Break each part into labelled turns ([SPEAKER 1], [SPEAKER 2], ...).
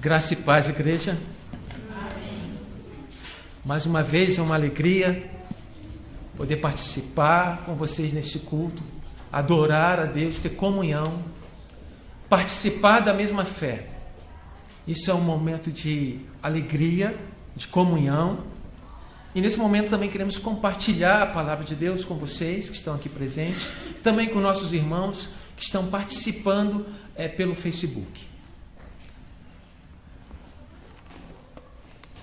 [SPEAKER 1] Graça e paz, igreja.
[SPEAKER 2] Amém.
[SPEAKER 1] Mais uma vez é uma alegria poder participar com vocês neste culto, adorar a Deus, ter comunhão, participar da mesma fé. Isso é um momento de alegria, de comunhão. E nesse momento também queremos compartilhar a palavra de Deus com vocês que estão aqui presentes, também com nossos irmãos que estão participando pelo Facebook.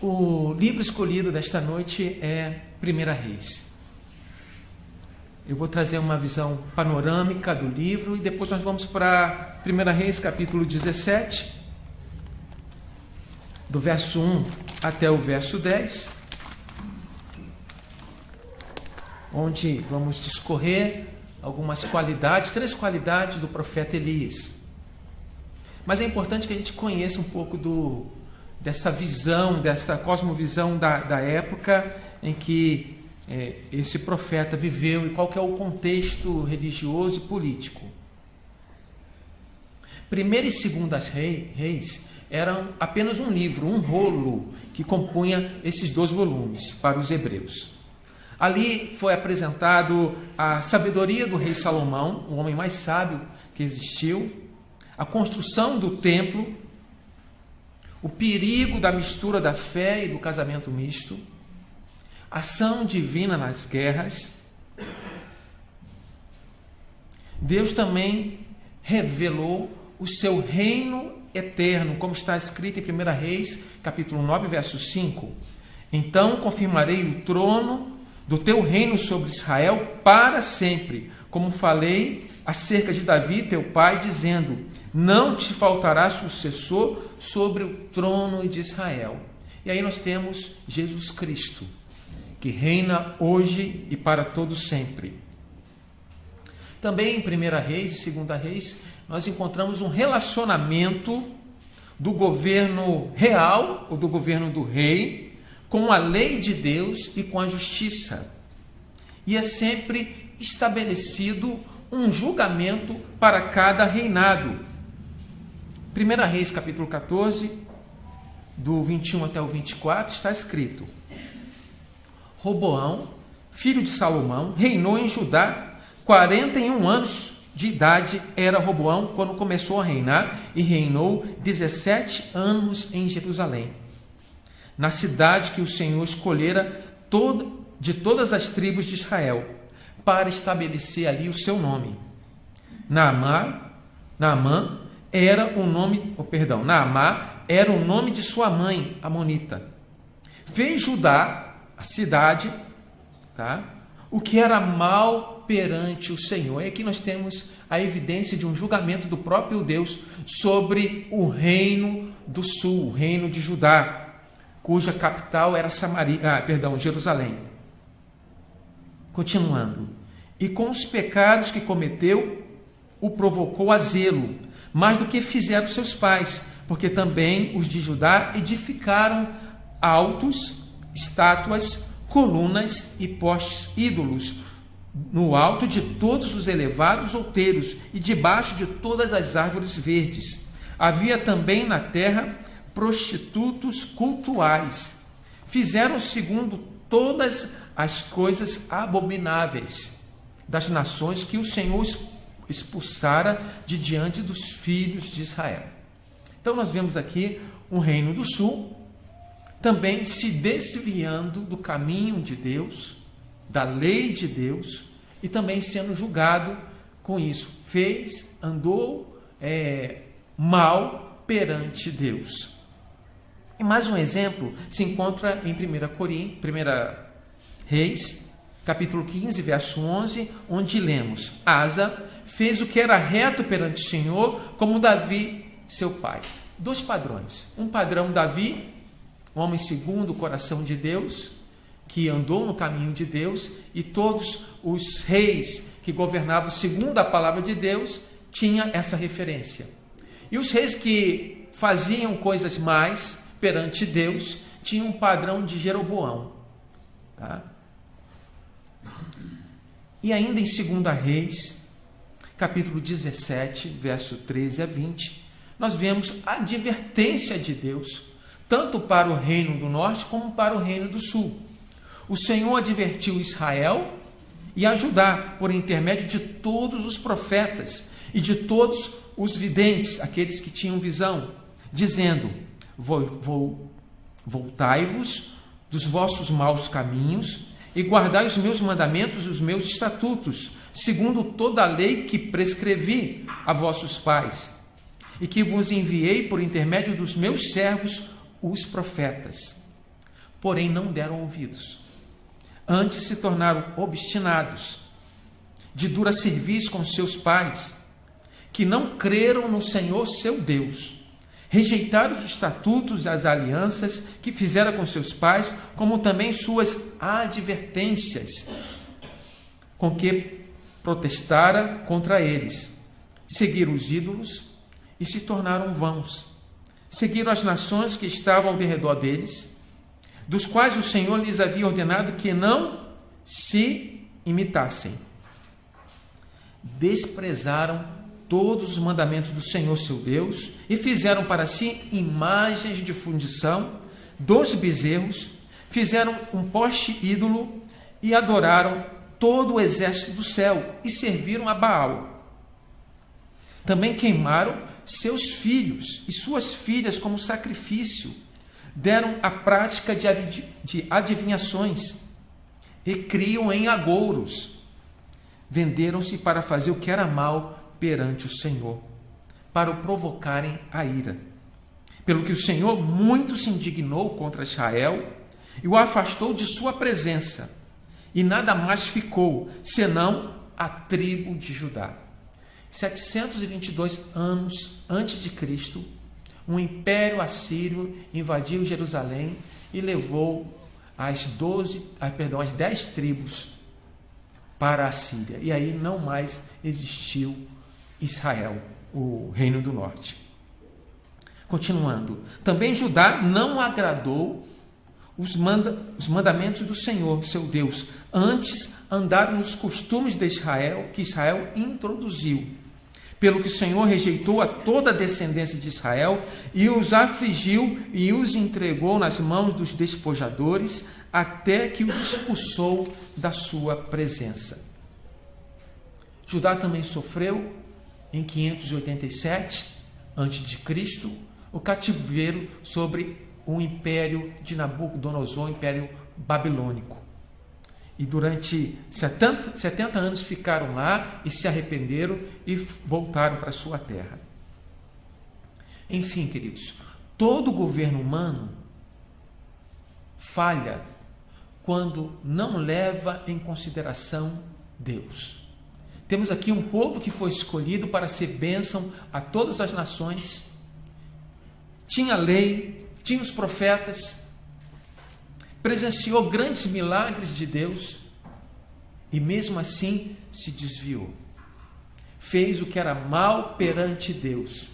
[SPEAKER 1] O livro escolhido desta noite é 1 Reis. Eu vou trazer uma visão panorâmica do livro e depois nós vamos para 1 Reis, capítulo 17, do verso 1 até o verso 10, onde vamos discorrer algumas qualidades, 3 qualidades do profeta Elias. Mas é importante que a gente conheça um pouco dessa visão, dessa cosmovisão da época em que esse profeta viveu e qual que é o contexto religioso e político. 1ª e 2ª Reis eram apenas um livro, um rolo que compunha esses 2 volumes para os hebreus. Ali foi apresentado a sabedoria do rei Salomão, o homem mais sábio que existiu, a construção do templo, o perigo da mistura da fé e do casamento misto, ação divina nas guerras. Deus também revelou o seu reino eterno, como está escrito em 1 Reis, capítulo 9, verso 5. Então confirmarei o trono do teu reino sobre Israel para sempre, como falei acerca de Davi, teu pai, dizendo: não te faltará sucessor sobre o trono de Israel. E aí nós temos Jesus Cristo, que reina hoje e para todo sempre. Também em 1 Reis e 2 Reis, nós encontramos um relacionamento do governo real, ou do governo do rei, com a lei de Deus e com a justiça. E é sempre estabelecido um julgamento para cada reinado. 1 Reis, capítulo 14, do 21 até o 24, está escrito: Roboão, filho de Salomão, reinou em Judá. 41 anos de idade era Roboão quando começou a reinar, e reinou 17 anos em Jerusalém, na cidade que o Senhor escolhera de todas as tribos de Israel, para estabelecer ali o seu nome. Naamá era o nome de sua mãe, Amonita. Fez Judá, a cidade, o que era mal perante o Senhor. E aqui nós temos a evidência de um julgamento do próprio Deus sobre o reino do sul, o reino de Judá, cuja capital era Jerusalém. Continuando. E com os pecados que cometeu, o provocou a zelo, mais do que fizeram seus pais, porque também os de Judá edificaram altos, estátuas, colunas e postes ídolos, no alto de todos os elevados outeiros e debaixo de todas as árvores verdes. Havia também na terra prostitutos cultuais. Fizeram segundo todas as coisas abomináveis das nações que o Senhor expulsara de diante dos filhos de Israel. Então nós vemos aqui um reino do sul também se desviando do caminho de Deus, da lei de Deus, e também sendo julgado com isso. Andou mal perante Deus. E mais um exemplo se encontra em 1 Reis, capítulo 15, verso 11, onde lemos: Asa fez o que era reto perante o Senhor, como Davi, seu pai. 2 padrões. Um padrão Davi, homem segundo o coração de Deus, que andou no caminho de Deus, e todos os reis que governavam segundo a palavra de Deus tinham essa referência. E os reis que faziam coisas mais perante Deus tinham um padrão de Jeroboão. E ainda em 2 Reis, capítulo 17, verso 13 a 20, nós vemos a advertência de Deus, tanto para o reino do norte como para o reino do sul. O Senhor advertiu Israel e a Judá por intermédio de todos os profetas e de todos os videntes, aqueles que tinham visão, dizendo: voltai-vos dos vossos maus caminhos e guardai os meus mandamentos e os meus estatutos, segundo toda a lei que prescrevi a vossos pais, e que vos enviei por intermédio dos meus servos, os profetas. Porém não deram ouvidos. Antes se tornaram obstinados, de dura serviço com seus pais, que não creram no Senhor seu Deus. Rejeitaram os estatutos e as alianças que fizeram com seus pais, como também suas advertências, com que protestara contra eles. Seguiram os ídolos e se tornaram vãos. Seguiram as nações que estavam ao redor deles, dos quais o Senhor lhes havia ordenado que não se imitassem. Desprezaram todos os mandamentos do Senhor seu Deus e fizeram para si imagens de fundição, 2 bezerros, fizeram um poste ídolo e adoraram todo o exército do céu e serviram a Baal. Também queimaram seus filhos e suas filhas como sacrifício, deram a prática de adivinhações e criam em agouros. Venderam-se para fazer o que era mal perante o Senhor, para o provocarem a ira. Pelo que o Senhor muito se indignou contra Israel e o afastou de sua presença, e nada mais ficou, senão a tribo de Judá. 722 anos antes de Cristo, um império assírio invadiu Jerusalém e levou as 10 tribos para a Síria. E aí não mais existiu Israel, o reino do norte. Continuando, também Judá não agradou os mandamentos do Senhor, seu Deus, antes andaram nos costumes de Israel, que Israel introduziu. Pelo que o Senhor rejeitou a toda a descendência de Israel e os afligiu e os entregou nas mãos dos despojadores, até que os expulsou da sua presença. Judá também sofreu, em 587 a.C., o cativeiro sobre o império de Nabucodonosor, o império babilônico. E durante 70 anos ficaram lá e se arrependeram e voltaram para a sua terra. Enfim, queridos, todo governo humano falha quando não leva em consideração Deus. Temos aqui um povo que foi escolhido para ser bênção a todas as nações. Tinha lei, tinha os profetas, presenciou grandes milagres de Deus e mesmo assim se desviou. Fez o que era mal perante Deus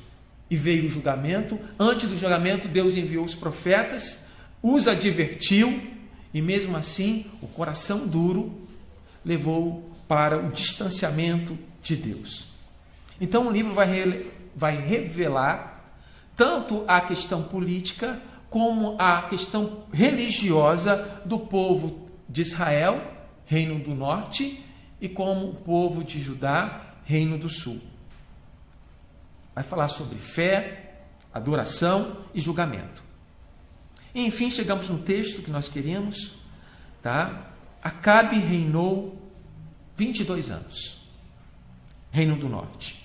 [SPEAKER 1] e veio o julgamento. Antes do julgamento, Deus enviou os profetas, os advertiu e mesmo assim o coração duro levou para o distanciamento de Deus. Então o livro vai revelar tanto a questão política como a questão religiosa do povo de Israel, reino do norte, e como o povo de Judá, reino do sul. Vai falar sobre fé, adoração e julgamento. E, enfim, chegamos no texto que nós queríamos, tá? Acabe reinou 22 anos, reino do norte,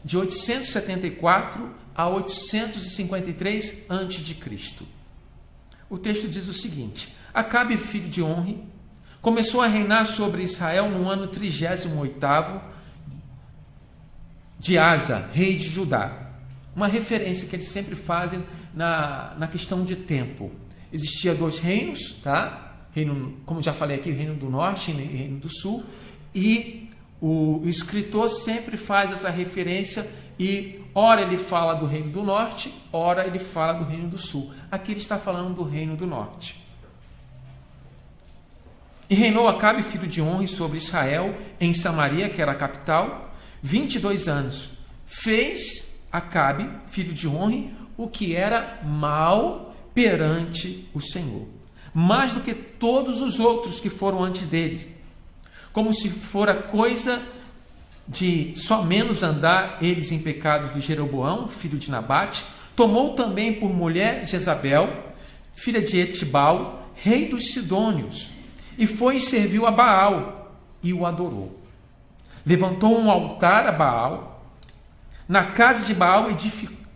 [SPEAKER 1] de 874 a 853 a.C. O texto diz o seguinte: Acabe, filho de Onri, começou a reinar sobre Israel no ano 38º de Asa, rei de Judá. Uma referência que eles sempre fazem na questão de tempo. Existia 2 reinos, tá? Reino, como já falei aqui, reino do norte e reino do sul. E o escritor sempre faz essa referência e ora ele fala do reino do norte, ora ele fala do reino do sul. Aqui ele está falando do reino do norte. E reinou Acabe, filho de Onri, sobre Israel, em Samaria, que era a capital, 22 anos. Fez Acabe, filho de Onre, o que era mal perante o Senhor, mais do que todos os outros que foram antes dele, como se fora coisa de só menos andar eles em pecados do Jeroboão, filho de Nabate. Tomou também por mulher Jezabel, filha de Etibal, rei dos Sidônios, e foi e serviu a Baal e o adorou. Levantou um altar a Baal, na casa de Baal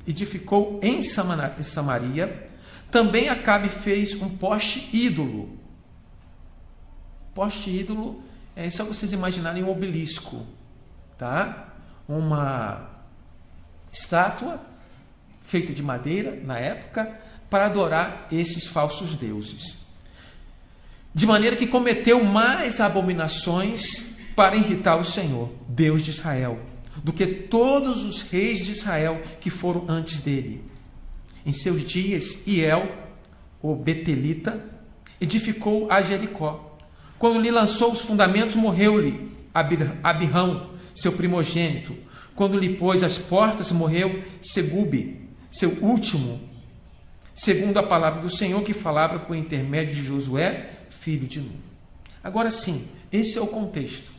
[SPEAKER 1] edificou em Samaria. Também Acabe fez um poste ídolo. Poste ídolo é só vocês imaginarem um obelisco, tá? Uma estátua feita de madeira na época para adorar esses falsos deuses. De maneira que cometeu mais abominações para irritar o Senhor, Deus de Israel, do que todos os reis de Israel que foram antes dele. Em seus dias, Hiel, o betelita, edificou a Jericó. Quando lhe lançou os fundamentos, morreu-lhe Abirrão, seu primogênito. Quando lhe pôs as portas, morreu Segube, seu último, segundo a palavra do Senhor que falava por intermédio de Josué, filho de Nun. Agora sim, esse é o contexto.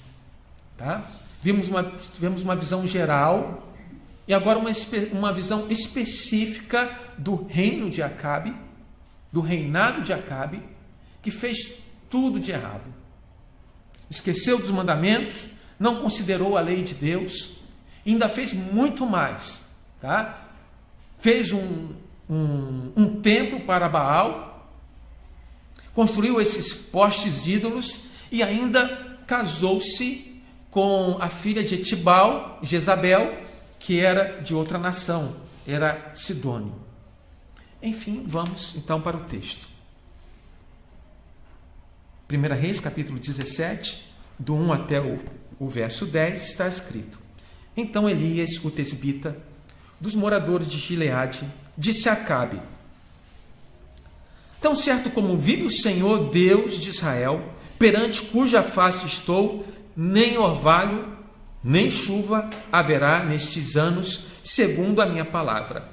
[SPEAKER 1] Tá? Tivemos uma visão geral e agora uma visão específica do reino de Acabe, do reinado de Acabe, que fez tudo de errado. Esqueceu dos mandamentos, não considerou a lei de Deus, e ainda fez muito mais. Tá? Fez um templo para Baal, construiu esses postes ídolos e ainda casou-se com a filha de Etibal, Jezabel, que era de outra nação, era Sidônio. Enfim, vamos então para o texto. 1 Reis, capítulo 17, do 1 até o verso 10, está escrito: Então Elias, o tesbita, dos moradores de Gileade, disse a Acabe: Tão certo como vive o Senhor, Deus de Israel, perante cuja face estou, nem orvalho, nem chuva haverá nestes anos, segundo a minha palavra.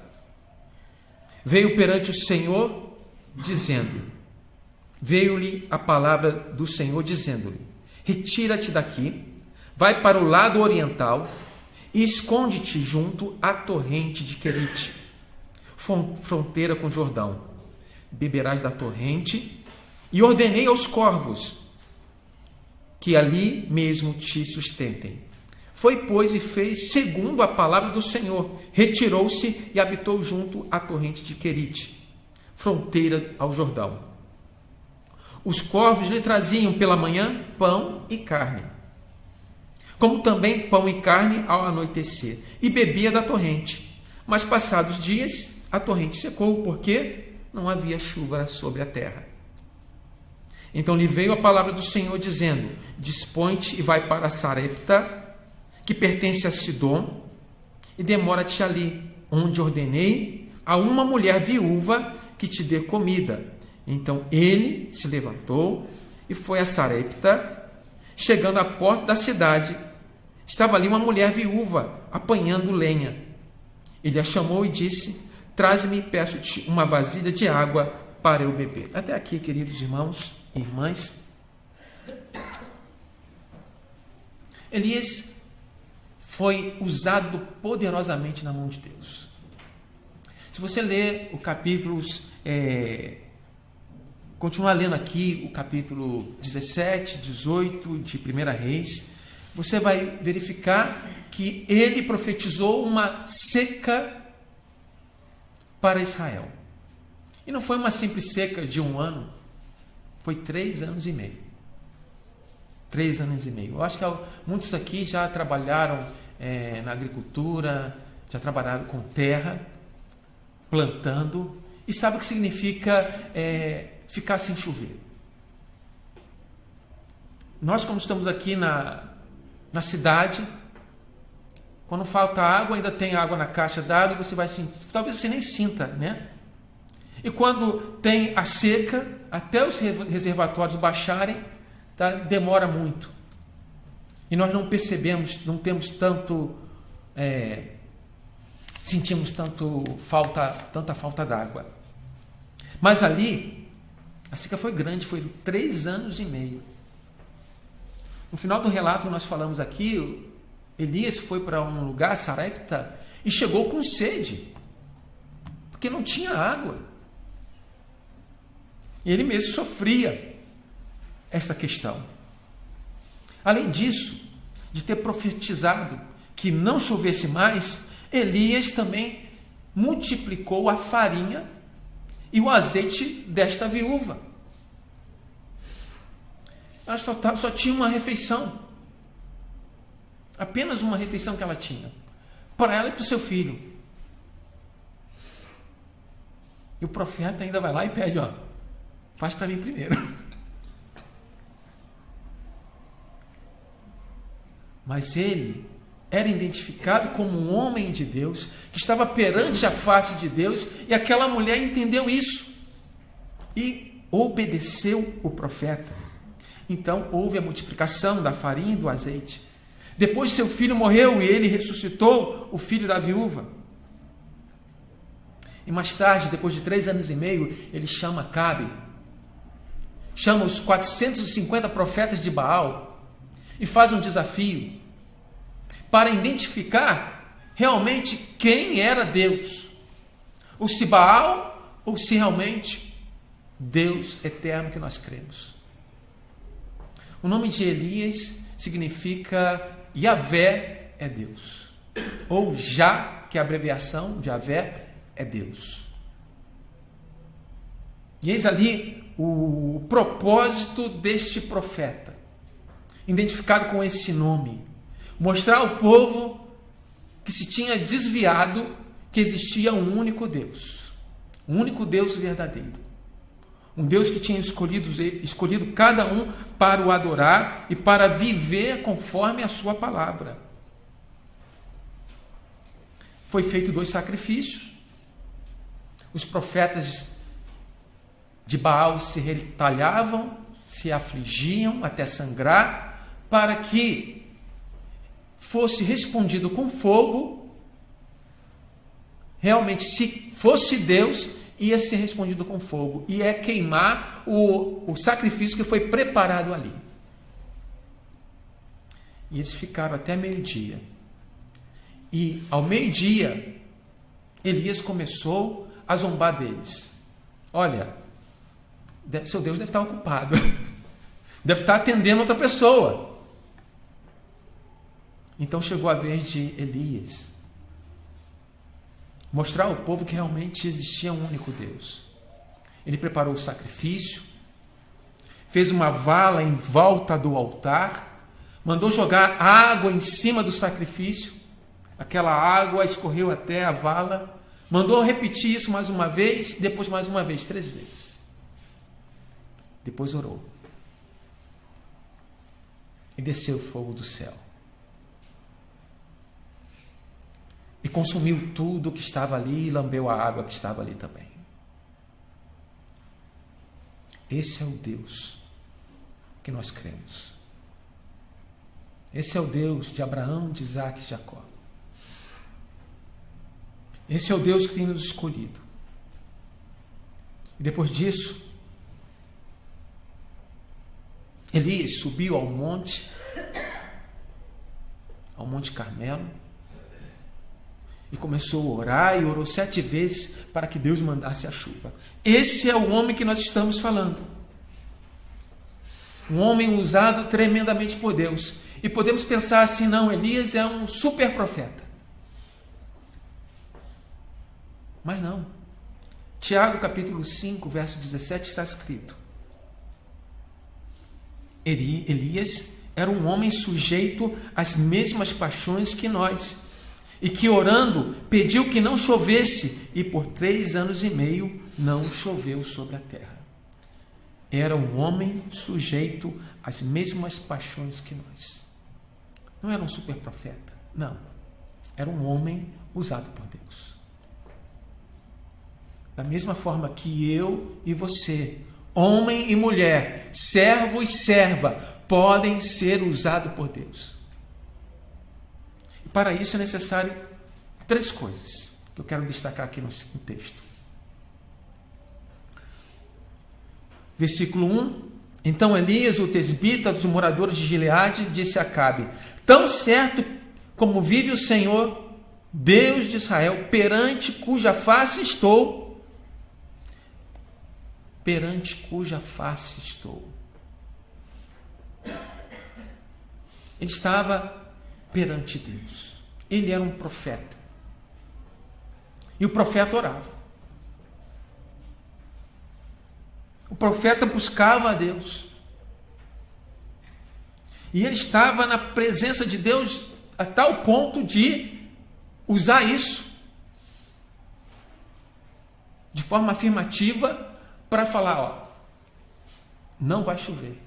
[SPEAKER 1] Veio perante o Senhor, veio-lhe a palavra do Senhor, dizendo-lhe: Retira-te daqui, vai para o lado oriental e esconde-te junto à torrente de Querite, fronteira com Jordão. Beberás da torrente, e ordenei aos corvos que ali mesmo te sustentem. Foi, pois, e fez segundo a palavra do Senhor. Retirou-se e habitou junto à torrente de Querite, fronteira ao Jordão. Os corvos lhe traziam pela manhã pão e carne, como também pão e carne ao anoitecer, e bebia da torrente. Mas passados dias, a torrente secou, porque não havia chuva sobre a terra. Então lhe veio a palavra do Senhor, dizendo: Dispõe-te e vai para Sarepta, que pertence a Sidom, e demora-te ali, onde ordenei a uma mulher viúva que te dê comida. Então ele se levantou e foi a Sarepta. Chegando à porta da cidade, estava ali uma mulher viúva, apanhando lenha. Ele a chamou e disse: Traze-me, peço-te, uma vasilha de água para eu beber. Até aqui, queridos irmãos e irmãs. Elias foi usado poderosamente na mão de Deus. Se você ler o capítulos, continuar lendo aqui o capítulo 17, 18 de 1 Reis, você vai verificar que ele profetizou uma seca para Israel. E não foi uma simples seca de 1 ano, foi 3 anos e meio. 3 anos e meio. Eu acho que muitos aqui já trabalharam na agricultura, já trabalharam com terra, plantando, e sabe o que significa ficar sem chover. Nós, como estamos aqui na cidade, quando falta água, ainda tem água na caixa d'água, você vai sentir, talvez você nem sinta, né? E quando tem a seca, até os reservatórios baixarem, tá? Demora muito. E nós não percebemos, não temos tanto sentimos tanta falta d'água. Mas ali, a seca foi grande, foi 3 anos e meio. No final do relato que nós falamos aqui, Elias foi para um lugar, Sarepta, e chegou com sede, porque não tinha água. E ele mesmo sofria essa questão. Além disso, de ter profetizado que não chovesse mais, Elias também multiplicou a farinha e o azeite desta viúva. Ela só tinha uma refeição. Apenas uma refeição que ela tinha. Para ela e para o seu filho. E o profeta ainda vai lá e pede, faz para mim primeiro. Mas ele era identificado como um homem de Deus, que estava perante a face de Deus, e aquela mulher entendeu isso e obedeceu o profeta. Então houve a multiplicação da farinha e do azeite. Depois seu filho morreu e ele ressuscitou o filho da viúva. E mais tarde, depois de 3 anos e meio, ele chama Acabe, chama os 450 profetas de Baal e faz um desafio para identificar realmente quem era Deus. Ou se Baal, ou se realmente Deus eterno que nós cremos. O nome de Elias significa Yahvé é Deus. Ou Já, que é a abreviação de Yahvé, é Deus. E eis ali o propósito deste profeta, identificado com esse nome. Mostrar ao povo que se tinha desviado que existia um único Deus. Um único Deus verdadeiro. Um Deus que tinha escolhido cada um para o adorar e para viver conforme a sua palavra. Foi feito 2 sacrifícios. Os profetas de Baal se retalhavam, se afligiam até sangrar, para que fosse respondido com fogo. Realmente, se fosse Deus, ia ser respondido com fogo, ia queimar o sacrifício que foi preparado ali. E eles ficaram até meio-dia. E ao meio-dia, Elias começou a zombar deles. Olha, seu Deus deve estar ocupado, deve estar atendendo outra pessoa. Então chegou a vez de Elias mostrar ao povo que realmente existia um único Deus. Ele preparou o sacrifício, fez uma vala em volta do altar, mandou jogar água em cima do sacrifício, aquela água escorreu até a vala, mandou repetir isso mais uma vez, depois mais uma vez, 3 vezes. Depois orou. E desceu o fogo do céu. E consumiu tudo que estava ali e lambeu a água que estava ali também. Esse é o Deus que nós cremos. Esse é o Deus de Abraão, de Isaac e Jacó. Esse é o Deus que tem nos escolhido. E depois disso, Elias subiu ao Monte Carmelo, e começou a orar, e orou 7 vezes para que Deus mandasse a chuva. Esse é o homem que nós estamos falando. Um homem usado tremendamente por Deus. E podemos pensar assim, não, Elias é um super profeta. Mas não. Tiago capítulo 5, verso 17 está escrito: Elias era um homem sujeito às mesmas paixões que nós, e que orando pediu que não chovesse, e por 3 anos e meio não choveu sobre a terra. Era um homem sujeito às mesmas paixões que nós. Não era um super profeta, não. Era um homem usado por Deus. Da mesma forma que eu e você, homem e mulher, servo e serva, podem ser usados por Deus. E para isso é necessário 3 coisas. que eu quero destacar aqui no texto. Versículo 1. Então Elias, o tesbita dos moradores de Gileade, disse a Acabe: tão certo como vive o Senhor, Deus de Israel, perante cuja face estou, perante cuja face estou. Ele estava perante Deus. Ele era um profeta. E o profeta orava. O profeta buscava a Deus. E ele estava na presença de Deus a tal ponto de usar isso de forma afirmativa para falar, ó, não vai chover.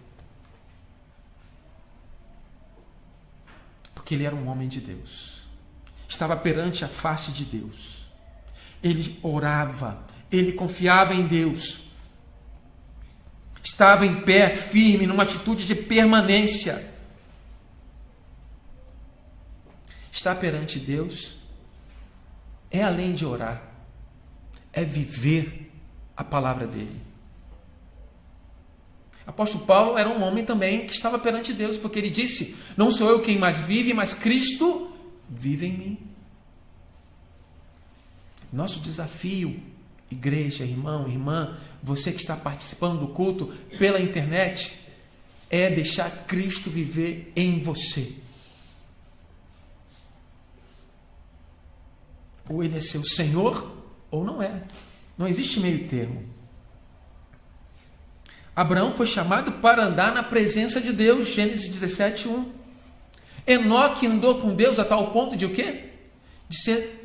[SPEAKER 1] Porque ele era um homem de Deus. Estava perante a face de Deus. Ele orava, ele confiava em Deus. Estava em pé, firme, numa atitude de permanência. Estar perante Deus é além de orar, é viver a palavra dele. Apóstolo Paulo era um homem também que estava perante Deus, porque ele disse: não sou eu quem mais vive, mas Cristo vive em mim. Nosso desafio, igreja, irmão, irmã, você que está participando do culto pela internet, é deixar Cristo viver em você. Ou ele é seu Senhor, ou não é. Não existe meio termo. Abraão foi chamado para andar na presença de Deus, Gênesis 17, 1. Enoque andou com Deus a tal ponto de o quê? De ser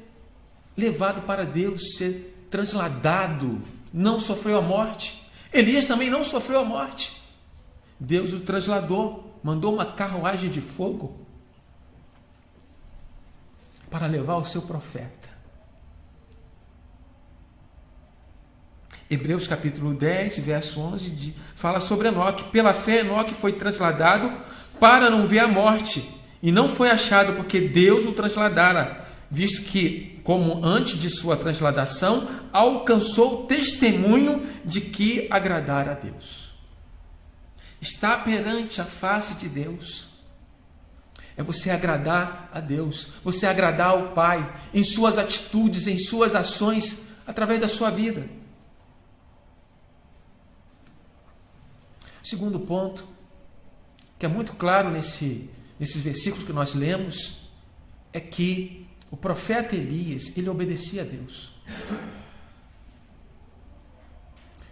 [SPEAKER 1] levado para Deus, ser transladado, não sofreu a morte. Elias também não sofreu a morte. Deus o trasladou, mandou uma carruagem de fogo para levar o seu profeta. Hebreus capítulo 10, verso 11, fala sobre Enoque. Pela fé, Enoque foi trasladado para não ver a morte, e não foi achado porque Deus o trasladara, visto que, como antes de sua transladação, alcançou o testemunho de que agradara a Deus. Estar perante a face de Deus é você agradar a Deus, você agradar ao Pai em suas atitudes, em suas ações, através da sua vida. Segundo ponto, que é muito claro nesses versículos que nós lemos, é que o profeta Elias, ele obedecia a Deus.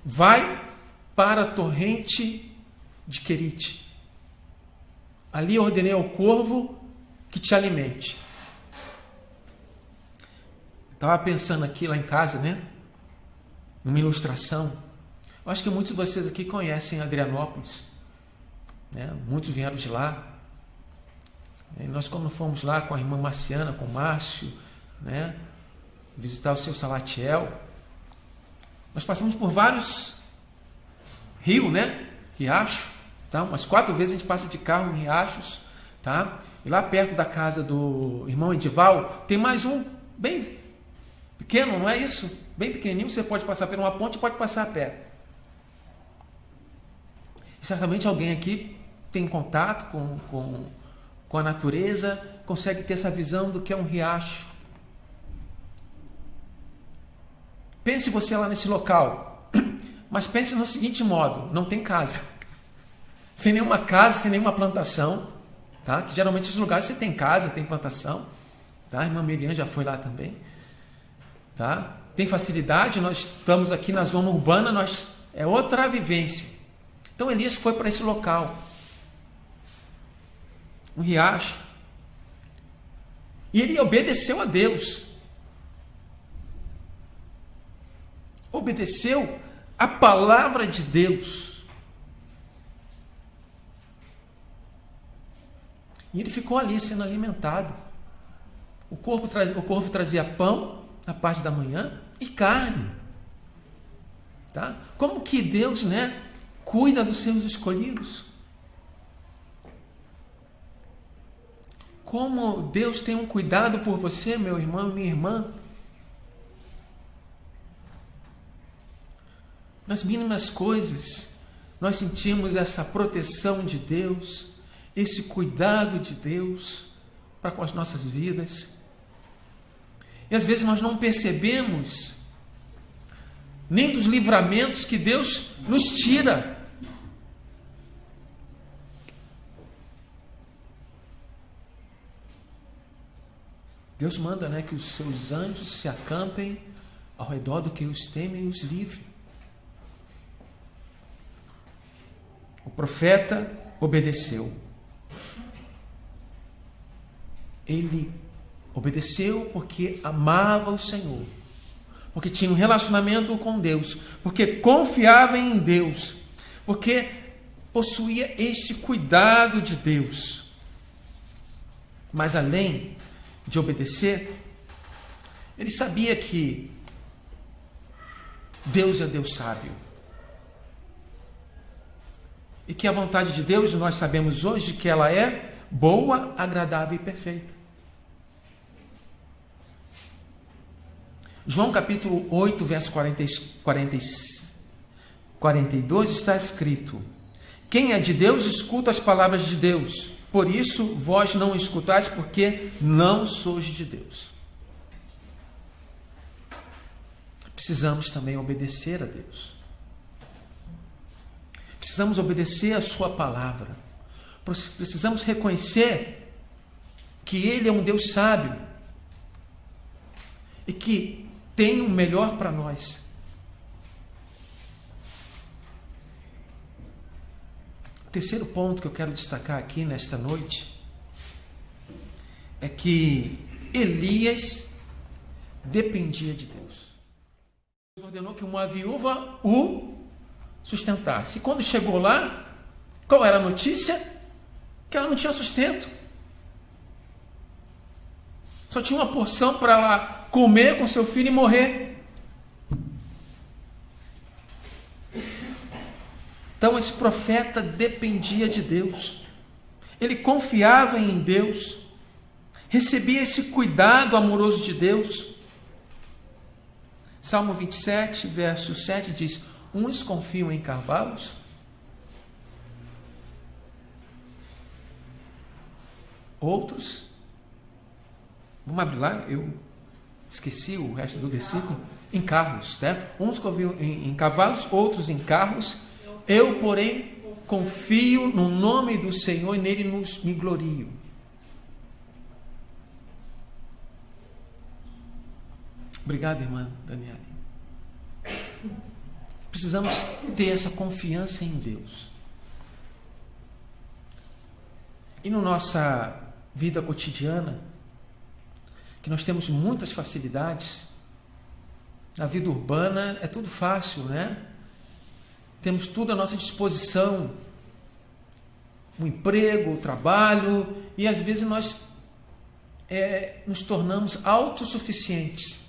[SPEAKER 1] Vai para a torrente de Querite. Ali ordenei ao corvo que te alimente. Estava pensando aqui lá em casa, né? Numa ilustração. Eu acho que muitos de vocês aqui conhecem Adrianópolis, né? Muitos vieram de lá. E nós, quando fomos lá com a irmã Marciana, com o Márcio, né? Visitar o seu Salatiel, nós passamos por vários rios, né? Riacho, tá? Umas 4 vezes a gente passa de carro em riachos, tá? E lá perto da casa do irmão Edival tem mais um bem pequeno, não é isso? Bem pequenininho, você pode passar por uma ponte e pode passar a pé. E certamente alguém aqui tem contato com a natureza, consegue ter essa visão do que é um riacho. Pense você lá nesse local, mas pense no seguinte modo: não tem casa, sem nenhuma casa, sem nenhuma plantação, tá? Que geralmente esses lugares você tem casa, tem plantação, tá? A irmã Miriam já foi lá também, tá? Tem facilidade, nós estamos aqui na zona urbana, é outra vivência. Então Elias foi para esse local, um riacho, e ele obedeceu a Deus, obedeceu a palavra de Deus, e ele ficou ali sendo alimentado. O corvo trazia pão na parte da manhã e carne, tá? Como que Deus, né, cuida dos seus escolhidos? Como Deus tem um cuidado por você, meu irmão e minha irmã. Nas mínimas coisas, nós sentimos essa proteção de Deus, esse cuidado de Deus para com as nossas vidas. E às vezes nós não percebemos nem dos livramentos que Deus nos tira. Deus manda, que os seus anjos se acampem ao redor do que os teme e os livre. O profeta obedeceu. Ele obedeceu porque amava o Senhor, porque tinha um relacionamento com Deus, porque confiava em Deus, porque possuía este cuidado de Deus. Mas além de obedecer, ele sabia que Deus é Deus sábio. E que a vontade de Deus, nós sabemos hoje que ela é boa, agradável e perfeita. João capítulo 8, verso 42 está escrito: quem é de Deus escuta as palavras de Deus, por isso vós não escutais, porque não sois de Deus. Precisamos também obedecer a Deus. Precisamos obedecer a sua palavra. Precisamos reconhecer que Ele é um Deus sábio e que tem o melhor para nós. O terceiro ponto que eu quero destacar aqui nesta noite é que Elias dependia de Deus. Deus ordenou que uma viúva o sustentasse. E quando chegou lá, qual era a notícia? Que ela não tinha sustento. Só tinha uma porção para ela comer com seu filho e morrer. Então esse profeta dependia de Deus. Ele confiava em Deus. Recebia esse cuidado amoroso de Deus. Salmo 27, verso 7 diz: uns confiam em cavalos, outros, vamos abrir lá, eu esqueci o resto do versículo, em carros, né? Uns confiam em cavalos, outros em carros, eu, porém, confio no nome do Senhor e nele me glorio. Obrigado, irmã Daniela. Precisamos ter essa confiança em Deus. E na nossa vida cotidiana, que nós temos muitas facilidades, na vida urbana é tudo fácil, né? Temos tudo à nossa disposição, o emprego, o trabalho, e às vezes nós nos tornamos autossuficientes.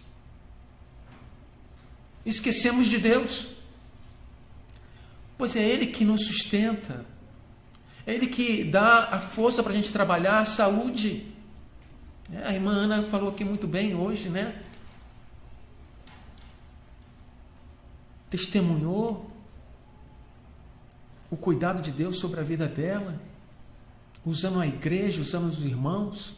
[SPEAKER 1] Esquecemos de Deus. Pois é Ele que nos sustenta. É Ele que dá a força para a gente trabalhar, a saúde. A irmã Ana falou aqui muito bem hoje, né? Testemunhou o cuidado de Deus sobre a vida dela, usando a igreja, usando os irmãos.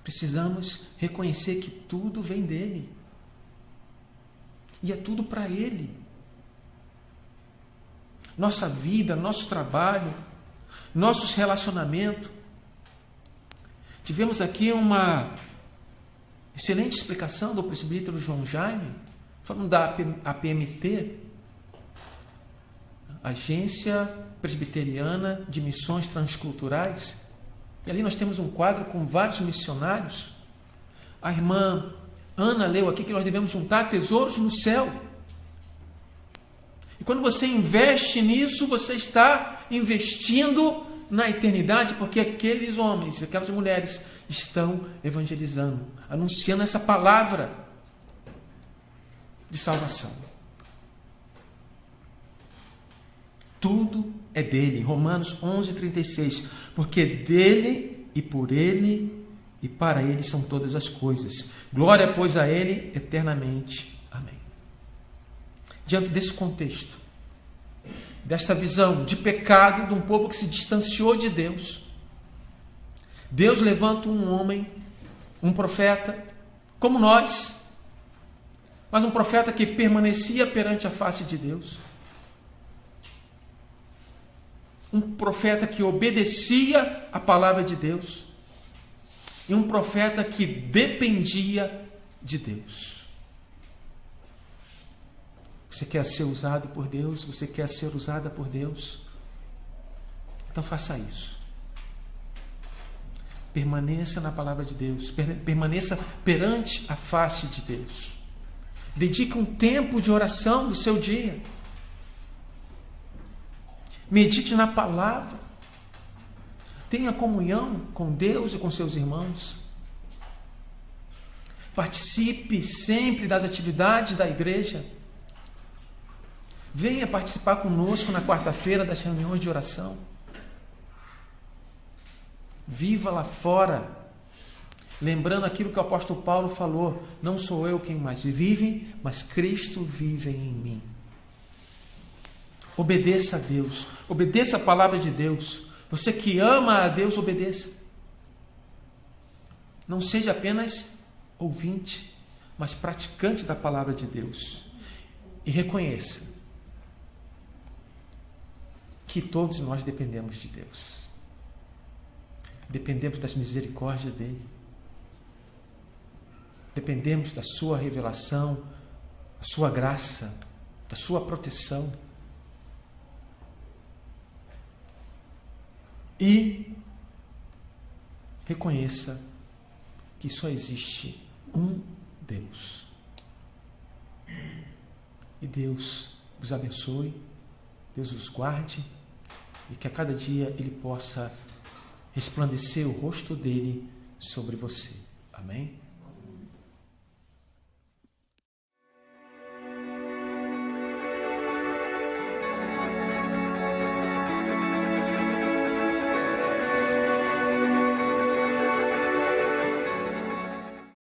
[SPEAKER 1] Precisamos reconhecer que tudo vem dele. E é tudo para Ele. Nossa vida, nosso trabalho, nossos relacionamentos. Tivemos aqui uma excelente explicação do presbítero João Jaime, falando da APMT, Agência Presbiteriana de Missões Transculturais. E ali nós temos um quadro com vários missionários. A irmã Ana leu aqui que nós devemos juntar tesouros no céu. E quando você investe nisso, você está investindo na eternidade, porque aqueles homens, aquelas mulheres estão evangelizando, anunciando essa palavra de salvação. Tudo é dele. Romanos 11:36. Porque dele e por ele e para ele são todas as coisas. Glória, pois, a ele eternamente. Amém. diante desse contexto, desta visão de pecado de um povo que se distanciou de Deus, Deus levanta um homem, um profeta, como nós, mas um profeta que permanecia perante a face de Deus. Um profeta que obedecia a palavra de Deus. E um profeta que dependia de Deus. Você quer ser usado por Deus? Você quer ser usada por Deus? Então faça isso. Permaneça na palavra de Deus. Permaneça perante a face de Deus. Dedique um tempo de oração do seu dia. Medite na palavra. Tenha comunhão com Deus e com seus irmãos. Participe sempre das atividades da igreja. Venha participar conosco na quarta-feira das reuniões de oração. Viva lá fora, lembrando aquilo que o apóstolo Paulo falou: não sou eu quem mais vive, mas Cristo vive em mim. Obedeça a Deus, obedeça a palavra de Deus. Você que ama a Deus, obedeça. Não seja apenas ouvinte, mas praticante da palavra de Deus. E reconheça que todos nós dependemos de Deus. Dependemos das misericórdias dele. Dependemos da sua revelação, da sua graça, da sua proteção. E reconheça que só existe um Deus. E Deus vos abençoe, Deus os guarde, e que a cada dia Ele possa resplandecer o rosto dele sobre você. Amém?